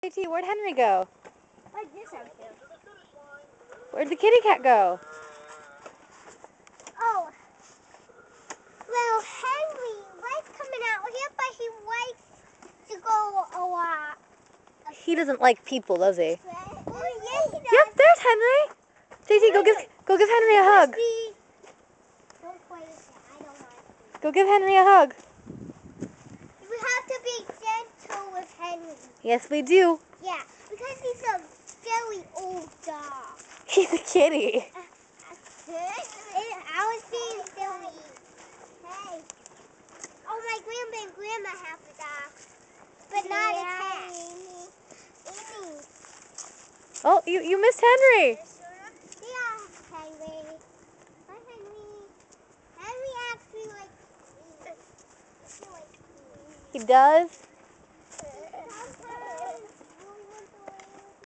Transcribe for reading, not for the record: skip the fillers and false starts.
JT, where'd Henry go? Where'd this out here? Where'd the kitty cat go? Oh. Well, Henry likes coming out here, but he likes to go a lot. He doesn't like people, does he? Well, yeah, he does. Yep, there's Henry. JT, go give Henry a hug. Don't play with that. I don't like it. Go give Henry a hug. We have to be gentle with Henry. Yes, we do. Yeah, because he's a very old dog. He's a kitty. I was being silly. Hey. Oh, my grandma and grandma have a dog, but not a cat. Amy. Oh, you missed Henry. Yeah, Henry. Hi, Henry. Henry actually likes me. He does?